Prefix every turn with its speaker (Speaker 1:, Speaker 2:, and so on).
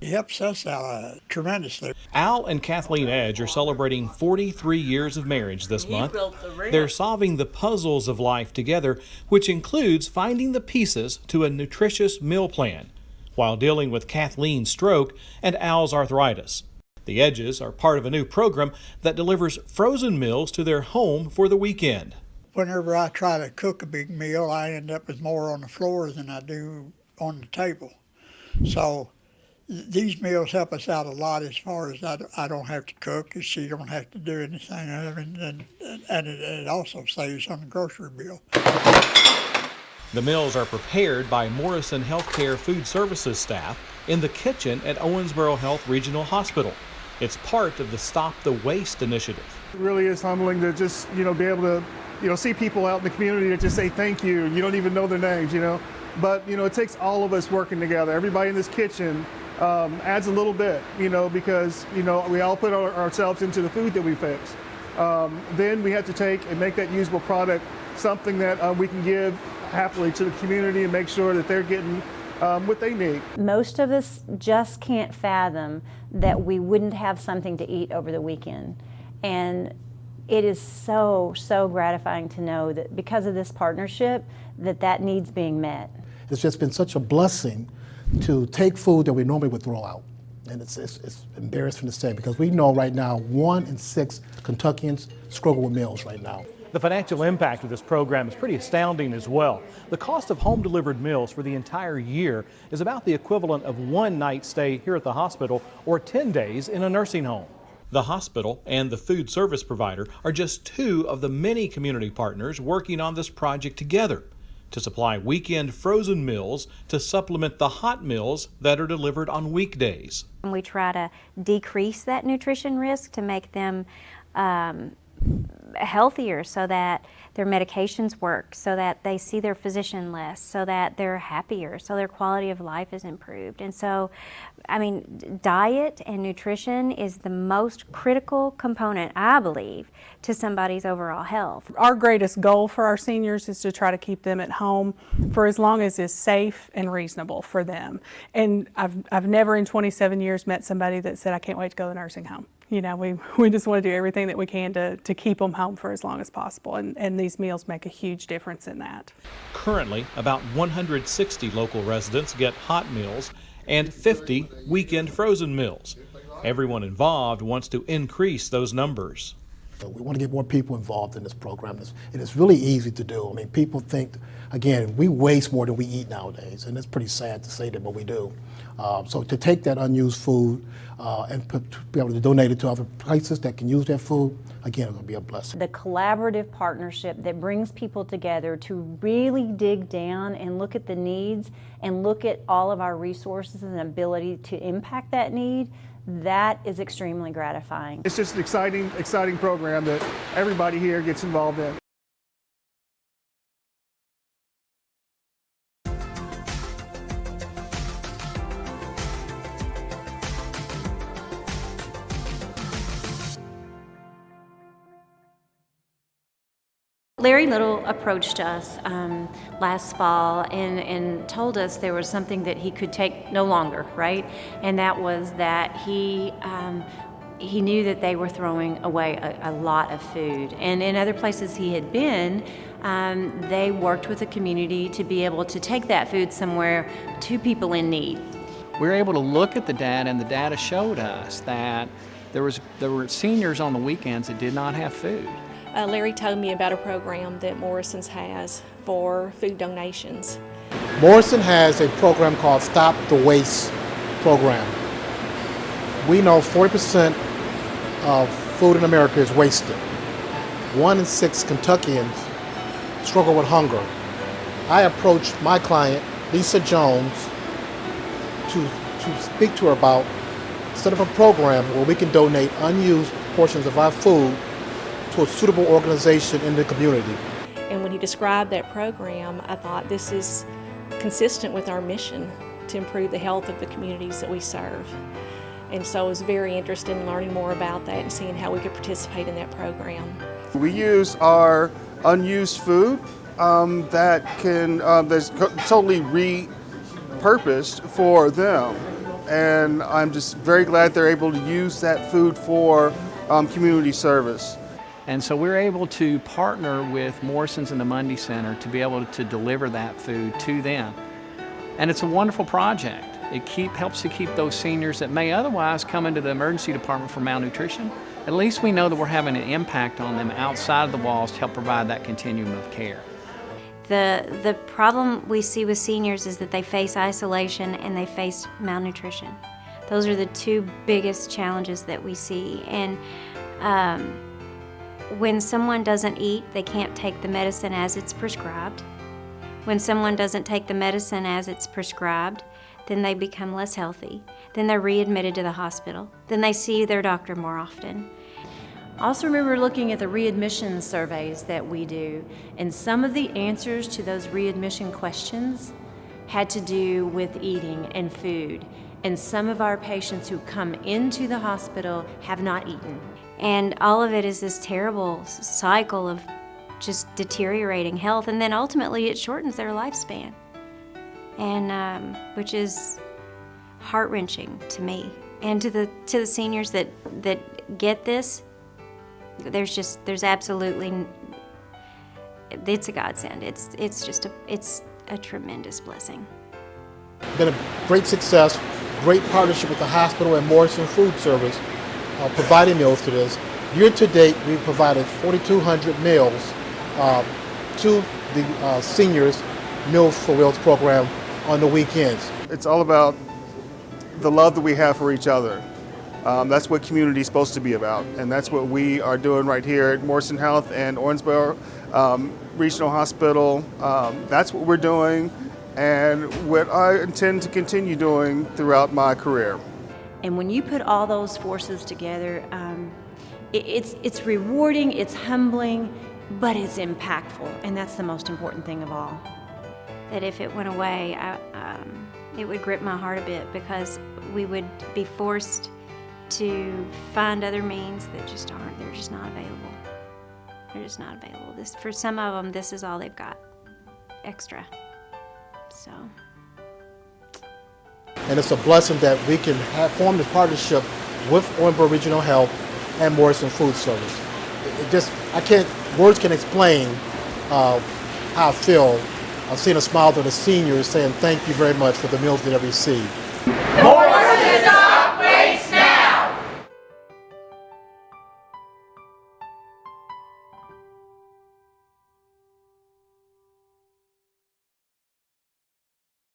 Speaker 1: It helps us out tremendously.
Speaker 2: Al and Kathleen Edge are celebrating 43 years of marriage this month. They're solving the puzzles of life together, which includes finding the pieces to a nutritious meal plan, while dealing with Kathleen's stroke and Al's arthritis. The Edges are part of a new program that delivers frozen meals to their home for the weekend.
Speaker 1: Whenever I try to cook a big meal, I end up with more on the floor than I do on the table. So these meals help us out a lot as far as I don't have to cook, and she don't have to do anything, and it also saves on the grocery bill.
Speaker 2: The meals are prepared by Morrison Healthcare food services staff in the kitchen at Owensboro Health Regional Hospital. It's part of the Stop the Waste initiative.
Speaker 3: It really is humbling to just, be able to, see people out in the community that just say thank you. You don't even know their names, But, it takes all of us working together. Everybody in this kitchen adds a little bit, because, we all put ourselves into the food that we fix. Then we have to take and make that usable product something that we can give happily to the community and make sure that they're getting what they need.
Speaker 4: Most of us just can't fathom that we wouldn't have something to eat over the weekend. And it is so, so gratifying to know that because of this partnership, that need's being met.
Speaker 5: It's just been such a blessing to take food that we normally would throw out. And it's embarrassing to say, because we know right now 1 in 6 Kentuckians struggle with meals right now.
Speaker 2: The financial impact of this program is pretty astounding as well. The cost of home-delivered meals for the entire year is about the equivalent of 1 night stay here at the hospital or 10 days in a nursing home. The hospital and the food service provider are just 2 of the many community partners working on this project together to supply weekend frozen meals to supplement the hot meals that are delivered on weekdays.
Speaker 4: We try to decrease that nutrition risk to make them healthier, so that their medications work, so that they see their physician less, so that they're happier, so their quality of life is improved. And so, diet and nutrition is the most critical component, I believe, to somebody's overall health.
Speaker 6: Our greatest goal for our seniors is to try to keep them at home for as long as is safe and reasonable for them. And I've never in 27 years met somebody that said, I can't wait to go to the nursing home. We just want to do everything that we can to keep them home for as long as possible, and these meals make a huge difference in that.
Speaker 2: Currently, about 160 local residents get hot meals and 50 weekend frozen meals. Everyone involved wants to increase those numbers.
Speaker 5: We want to get more people involved in this program, and it's really easy to do. People think, again, we waste more than we eat nowadays, and it's pretty sad to say that, but we do. So to take that unused food and to be able to donate it to other places that can use that food, again, it's going to be a blessing.
Speaker 4: The collaborative partnership that brings people together to really dig down and look at the needs and look at all of our resources and ability to impact that need, that is extremely gratifying.
Speaker 3: It's just an exciting program that everybody here gets involved in.
Speaker 4: Larry Little approached us last fall and told us there was something that he could take no longer, right? And that was that he knew that they were throwing away a lot of food. And in other places he had been, they worked with the community to be able to take that food somewhere to people in need.
Speaker 7: We were able to look at the data, and the data showed us that there were seniors on the weekends that did not have food.
Speaker 8: Larry told me about a program that Morrison's has for food donations.
Speaker 5: Morrison has a program called Stop the Waste program. We know 40% of food in America is wasted. 1 in 6 Kentuckians struggle with hunger. I approached my client, Lisa Jones, to speak to her about set up a program where we can donate unused portions of our food to a suitable organization in the community.
Speaker 8: And when he described that program, I thought this is consistent with our mission to improve the health of the communities that we serve. And so I was very interested in learning more about that and seeing how we could participate in that program.
Speaker 3: We use our unused food that's totally repurposed for them. and I'm just very glad they're able to use that food for community service.
Speaker 7: And so we're able to partner with Morrison's and the Mundy Center to be able to deliver that food to them. And it's a wonderful project. It helps to keep those seniors that may otherwise come into the emergency department for malnutrition. At least we know that we're having an impact on them outside of the walls to help provide that continuum of care.
Speaker 4: The problem we see with seniors is that they face isolation and they face malnutrition. Those are the two biggest challenges that we see. And when someone doesn't eat, they can't take the medicine as it's prescribed. When someone doesn't take the medicine as it's prescribed, then they become less healthy. Then they're readmitted to the hospital. Then they see their doctor more often.
Speaker 9: Also remember looking at the readmission surveys that we do, and some of the answers to those readmission questions had to do with eating and food. And some of our patients who come into the hospital have not eaten.
Speaker 4: And all of it is this terrible cycle of just deteriorating health, and then ultimately it shortens their lifespan, and which is heart-wrenching to me and to the seniors that get this. There's absolutely, it's a godsend. It's a tremendous blessing.
Speaker 5: Been a great success, great partnership with the hospital and Morrison Food Service, providing meals to this. Year to date, we provided 4,200 meals to the seniors Meals for Wheels program on the weekends.
Speaker 3: It's all about the love that we have for each other. That's what community is supposed to be about, and that's what we are doing right here at Morrison Health and Owensboro Regional Hospital. That's what we're doing, and what I intend to continue doing throughout my career.
Speaker 9: And when you put all those forces together, it's rewarding, it's humbling, but it's impactful, and that's the most important thing of all.
Speaker 4: That if it went away, it would grip my heart a bit, because we would be forced to find other means that just aren't. They're just not available. They're just not available. For some of them, this is all they've got extra. So.
Speaker 5: And it's a blessing that we can form this partnership with Owensboro Regional Health and Morrison Food Service. Words can explain how I feel. I've seen a smile to the seniors saying thank you very much for the meals that they received.